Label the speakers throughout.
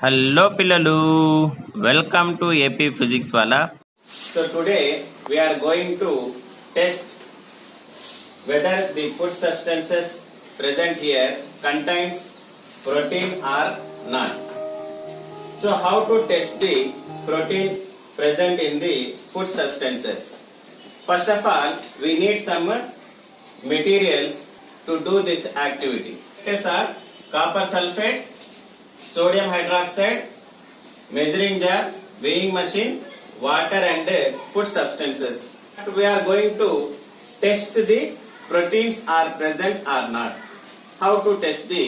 Speaker 1: Hello పిల్లలు, welcome to AP physics వాళ్ళ.
Speaker 2: So today we are going to test whether the food substances present here contains protein or not. So how to test the protein present in the food substances? First of all, we need some materials to do this activity. These are copper sulfate, sodium hydroxide, measuring jar, weighing machine, water and food substances. We are going to test the proteins are present or not. How to test the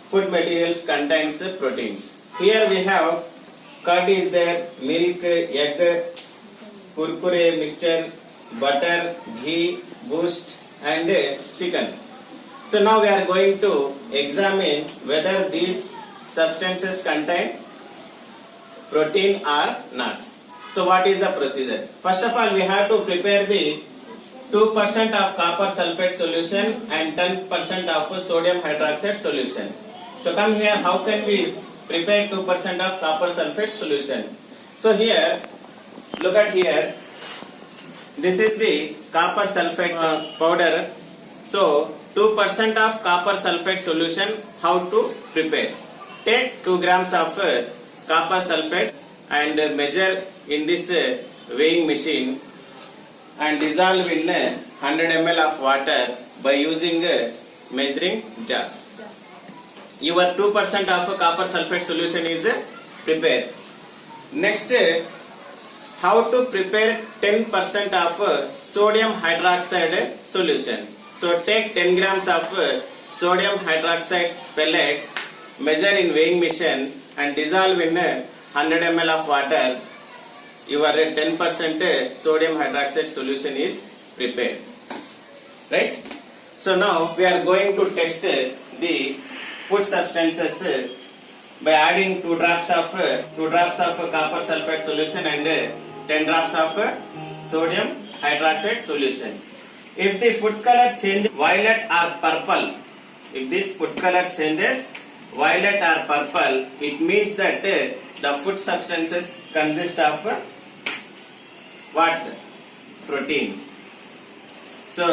Speaker 2: food materials contains proteins. Here we have curd is there, milk, egg, kurkure mixture, butter, ghee, boost and chicken. So now we are going to examine whether these substances contain protein or not. So what is the procedure? First of all, we have to prepare the 2% of copper sulfate solution and 10% of sodium hydroxide solution. So come here, how can we prepare 2% of copper sulfate solution? So here, look at here, this is the copper sulfate powder. So 2% of copper sulfate solution, how to prepare? Take 2 grams of copper sulfate and measure in this weighing machine and dissolve in 100 ml of water by using a measuring jar. Your 2% of copper sulfate solution is prepared. Next, how to prepare 10% of sodium hydroxide solution. So take 10 grams of sodium hydroxide pellets, measure in weighing machine and dissolve in 100 ml of water. Your 10% sodium hydroxide solution is prepared. Right? So now we are going to test the food substances by adding 2 drops of copper sulfate solution and 10 drops of sodium hydroxide solution. If the food color changes violet or purple, if this food color changes violet or purple, it means that the food substances consist of what? Protein. So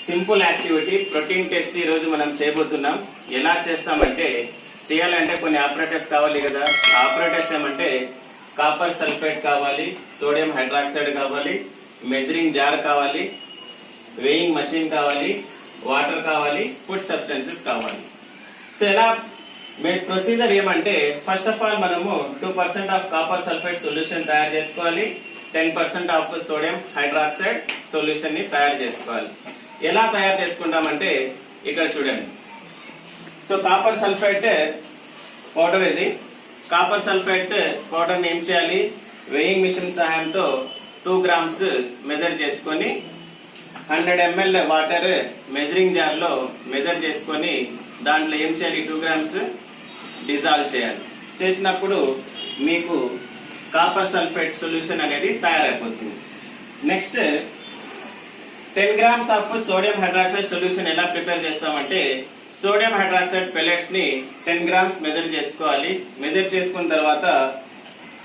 Speaker 2: simple activity protein test ఈ రోజు మనం చేయబోతున్నాం. ఎలా చేస్తామంటే, చేయాలంటే కొన్ని operators కావాలి కదా. ఆపరేటర్స్ ఏమంటే కాపర్ సల్ఫేట్ కావాలి, సోడియం హైడ్రాక్సైడ్ కావాలి, మెజరింగ్ జార్ కావాలి, వెయింగ్ మషిన్ కావాలి, వాటర్ కావాలి, ఫుడ్ సబ్స్టెన్సెస్ కావాలి. సో ఎలా ప్రొసీజర్ ఏమంటే, ఫస్ట్ ఆఫ్ ఆల్ మనము 2% ఆఫ్ కాపర్ సల్ఫేట్ సొల్యూషన్ తయారు చేసుకోవాలి, 10% ఆఫ్ సోడియం హైడ్రాక్సైడ్ సొల్యూషన్ ని తయారు చేసుకోవాలి. ఎలా తయారు చేసుకుంటామంటే ఇక్కడ చూడండి. సో కాపర్ సల్ఫేట్ పౌడర్ ఇది. కాపర్ సల్ఫేట్ పౌడర్ ని ఏం చేయాలి, వెయింగ్ మిషన్ సహాయంతో 2 గ్రామ్స్ మెజర్ చేసుకొని 100 ml వాటర్ మెజరింగ్ జార్ లో మెజర్ చేసుకొని దాంట్లో ఏం చేయాలి, 2 గ్రామ్స్ డిజాల్వ్ చేయాలి. చేసినప్పుడు మీకు కాపర్ సల్ఫేట్ సొల్యూషన్ అనేది తయారైపోతుంది. Next 10 grams of sodium hydroxide solution ఎలా ప్రిపేర్ చేస్తామంటే, సోడియం హైడ్రాక్సైడ్ పెల్లెట్స్ ని 10 గ్రామ్స్ మెజర్ చేసుకోవాలి. మెజర్ చేసుకున్న తర్వాత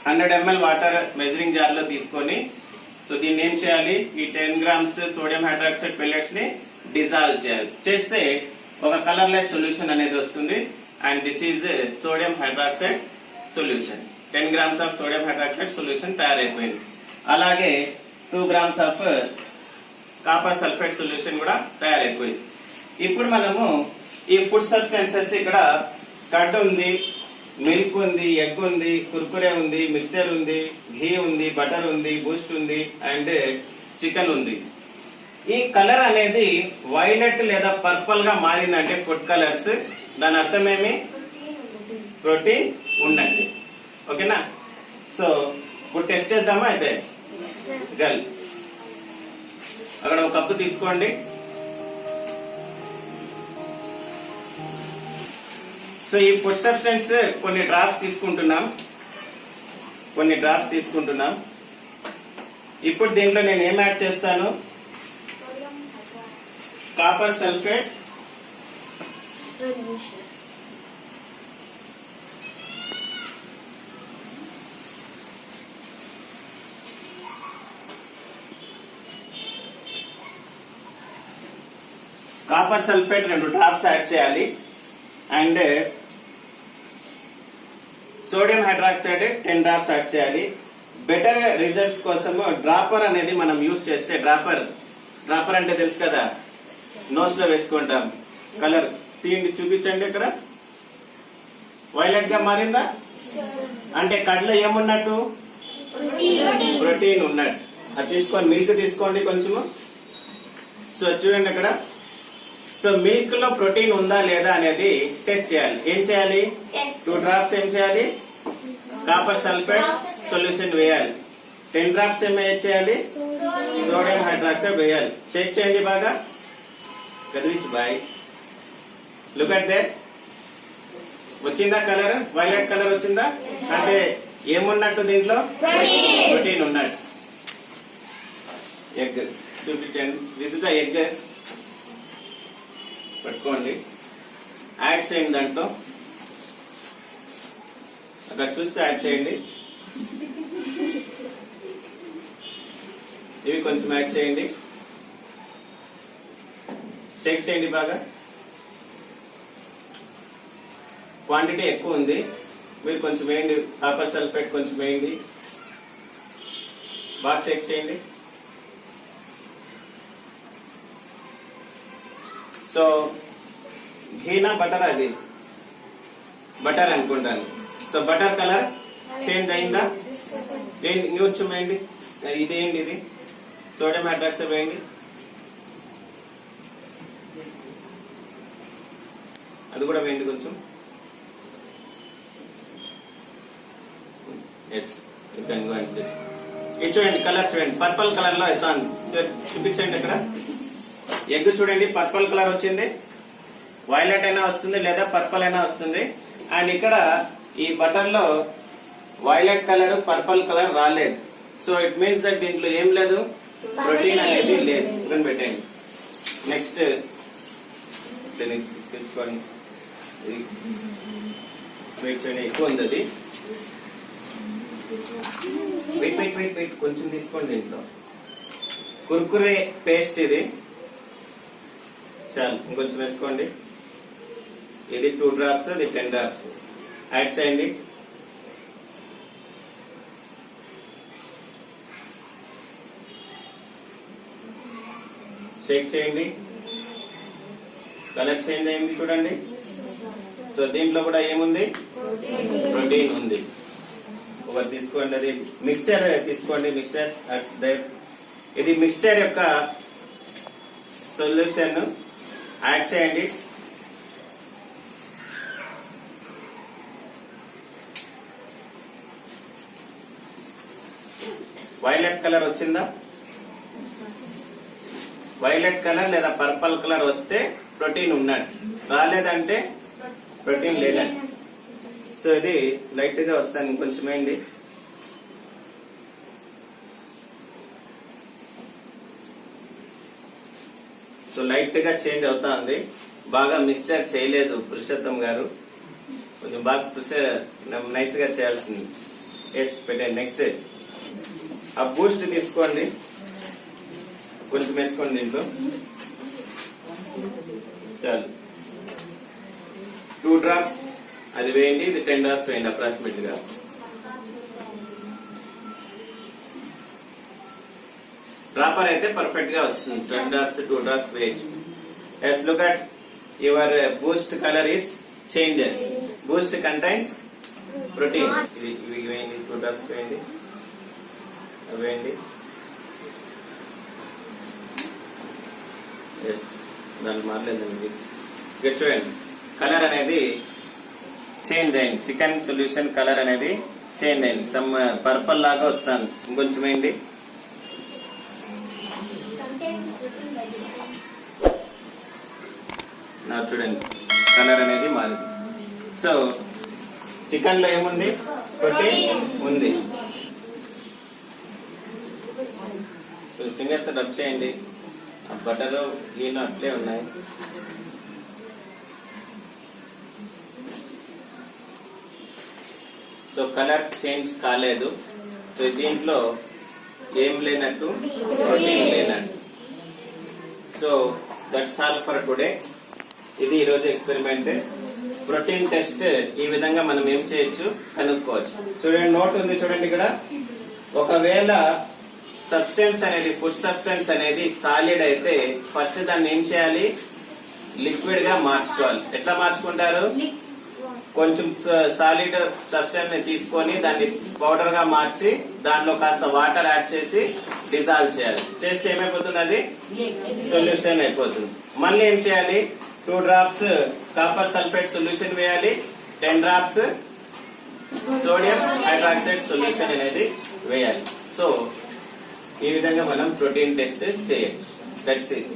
Speaker 2: 100 ml వాటర్ మెజరింగ్ జార్ లో తీసుకొని, సో దీన్ని ఏం చేయాలి, ఈ 10 గ్రామ్స్ సోడియం హైడ్రాక్సైడ్ పెల్లెట్స్ ని డిజాల్వ్ చేయాలి. చేస్తే ఒక కలర్లెస్ సొల్యూషన్ అనేది వస్తుంది. And this is sodium hydroxide solution. 10 grams of sodium hydroxide solution తయారైపోయింది. అలాగే 2 grams of copper sulphate solution కూడా తయారైపోయింది. ఇప్పుడు మనము ఈ ఫుడ్ సబ్స్టెన్సెస్ ఇక్కడ కర్డ్ ఉంది, మిల్క్ ఉంది, ఎగ్ ఉంది, కుర్కురే ఉంది, మిక్చర్ ఉంది, ఘీ ఉంది, బటర్ ఉంది, బూస్ట్ ఉంది అండ్ చికెన్ ఉంది. ఈ కలర్ అనేది వైలెట్ లేదా పర్పల్ గా మారిందంటే ఫుడ్ కలర్స్, దాని అర్థం ఏమి, ప్రోటీన్ ఉండండి. ఓకేనా? సో ఇప్పుడు టెస్ట్ చేద్దామా అయితే. గల్ అక్కడ ఒక కప్పు తీసుకోండి. సో ఈ ఫుడ్ సబ్స్టెన్స్ కొన్ని డ్రాప్స్ తీసుకుంటున్నాం. ఇప్పుడు దీంట్లో నేను ఏం యాడ్ చేస్తాను, copper sulphate copper sulphate 2 drops add చేయాలి and sodium hydroxide 10 drops add చేయాలి. బెటర్ రిజల్ట్స్ కోసం డ్రాపర్ అనేది మనం యూజ్ చేస్తే డ్రాపర్ అంటే తెలుసు కదా, నోస్ లో వేసుకుంటాం. కలర్ తీయండి, చూపించండి. ఇక్కడ వైలెట్ గా మారిందా అంటే కడ్లో ఏమున్నట్టు, ప్రోటీన్ ఉన్నట్టు. అది తీసుకొని మిల్క్ తీసుకోండి కొంచెము. సో చూడండి అక్కడ. సో మిల్క్ లో ప్రోటీన్ ఉందా లేదా అనేది టెస్ట్ చేయాలి. ఏం చేయాలి? 2 డ్రాప్స్ ఏం చేయాలి? కాపర్ సల్ఫేట్ సొల్యూషన్ వేయాలి. 10 డ్రాప్స్ ఏం చేయాలి? సోడియం హైడ్రాక్సైడ్ వేయాలి. చెక్ చేయండి బాగా. కదిలించి బాయ్. Look at there. వచ్చిందా కలర్? వైలెట్ కలర్ వచ్చిందా? అంటే ఏమున్నట్టు దీంట్లో? ప్రోటీన్ ఉన్నట్టు. ఎగ్ చూపించండి. This is the egg. పట్టుకోండి, యాడ్ చేయండి. దాంట్లో అక్కడ చూస్తే యాడ్ చేయండి. ఇవి కొంచెం యాడ్ చేయండి. షేక్ చేయండి బాగా. క్వాంటిటీ ఎక్కువ ఉంది, మీరు కొంచెం వేయండి. కాపర్ సల్ఫేట్ కొంచెం వేయండి. బాగా షేక్ చేయండి. సో ఘీనా బటర్, అది బటర్ అనుకుంటాను. సో బటర్ కలర్ చేంజ్ అయిందా? ఇంకొంచెం వేయండి. ఇదేంటి? ఇది సోడియం హైడ్రాక్సైడ్ వేయండి. అది కూడా వేయండి కొంచెం. Yes, you can go and sit. ఇది చూడండి, కలర్ చూడండి, పర్పుల్ కలర్ లో అవుతాను. చూపించండి. ఇక్కడ ఎగ్ చూడండి, పర్పుల్ కలర్ వచ్చింది. వైలెట్ అయినా వస్తుంది లేదా పర్పుల్ అయినా వస్తుంది. అండ్ ఇక్కడ ఈ బటర్ లో వైలెట్ కలర్, పర్పుల్ కలర్ రాలేదు. సో ఇట్ మీన్స్ దట్ దీంట్లో ఏం లేదు, ప్రోటీన్ అనేది లేదు. ఇవన్నీ పెట్టండి. నెక్స్ట్ తెచ్చుకోండి. వెయిట్ చేయండి, ఎక్కువ ఉంది అది. వెయిట్ కొంచెం తీసుకోండి. దీంట్లో కుర్కురే పేస్ట్ ఇది చాలు, ఇంకొంచెం వేసుకోండి. ఇది 2 డ్రాప్స్, ఇది 10 డ్రాప్స్ యాడ్ చేయండి. షేక్ చేయండి. కలర్ చేంజ్ అయింది చూడండి. సో దీంట్లో కూడా ఏముంది? ప్రోటీన్ ఉంది. ఒకటి తీసుకోండి. అది మిక్స్చర్ తీసుకోండి. మిక్స్చర్ ఇది మిక్స్చర్ యొక్క సొల్యూషన్ యాడ్ చేయండి. వైలెట్ కలర్ వచ్చిందా? వైలెట్ కలర్ లేదా పర్పుల్ కలర్ వస్తే ప్రోటీన్ ఉన్నట్టు, రాలేదంటే ప్రోటీన్ లేదండి. సో ఇది లైట్ గా వస్తాను, ఇంకొంచెం వేయండి. సో లైట్ గా చేంజ్ అవుతా ఉంది. బాగా మిక్స్చర్ చేయలేదు పురుషోత్తం గారు, కొంచెం బాగా నైస్ గా చేయాల్సింది. ఎస్, పెట్టండి. నెక్స్ట్ ఆ బూస్ట్ తీసుకోండి, కొంచెం వేసుకోండి దీంట్లో. చాలు, 2 డ్రాప్స్ అది వేయండి. ఇది 10 డ్రాప్స్ వేయండి అప్రాక్సిమేట్ గా. డ్రాపర్ అయితే పర్ఫెక్ట్ గా వస్తుంది. 10 డ్రాప్స్ 2 డ్రాప్స్ వేయచ్చు. Let's look at your boost color is changes. Boost contains protein. ఇది వేయండి, 2 డ్రాప్స్ వేయండి. వేయండి. దాన్ని మారలేదండి. ఇక చూడండి, కలర్ అనేది చేంజ్ అయింది. చికెన్ సొల్యూషన్ కలర్ అనేది చేంజ్ అయింది. సమ్ పర్పుల్ లాగా వస్తుంది. ఇంకొంచెం వేయండి. నా చూడండి, కలర్ అనేది మారింది. సో చికెన్ లో ఏముంది? ప్రోటీన్ ఉంది. ఫింగర్ తో రబ్ చేయండి. ఆ బటర్ గీను అట్లే ఉన్నాయి. సో కలర్ చేంజ్ కాలేదు. సో దీంట్లో ఏం లేనట్టు, ప్రోటీన్ లేనట్టు. So that's all for today. ఇది ఈరోజు ఎక్స్పెరిమెంట్. ప్రోటీన్ టెస్ట్ ఈ విధంగా మనం ఏం చేయొచ్చు కనుక్కోవచ్చు. చూడండి, నోట్ ఉంది చూడండి ఇక్కడ. ఒకవేళ సబ్స్టెన్స్ అనేది, ఫుడ్ సబ్స్టెన్స్ అనేది సాలిడ్ అయితే ఫస్ట్ దాన్ని ఏం చేయాలి, లిక్విడ్ గా మార్చుకోవాలి. ఎట్లా మార్చుకుంటారు, కొంచెం సాలిడ్ సబ్స్టెన్స్ ని తీసుకొని దాన్ని పౌడర్ గా మార్చి దాంట్లో కాస్త వాటర్ యాడ్ చేసి డిజాల్వ్ చేయాలి. చేస్తే ఏమైపోతుంది, అది సొల్యూషన్ అయిపోతుంది. మళ్ళీ ఏం చేయాలి, 2 drops కాపర్ సల్ఫేట్ సొల్యూషన్ వేయాలి, 10 drops సోడియం హైడ్రాక్సైడ్ సొల్యూషన్ అనేది వేయాలి. సో ఈ విధంగా మనం ప్రోటీన్ టెస్ట్ చేయొచ్చు. That's it.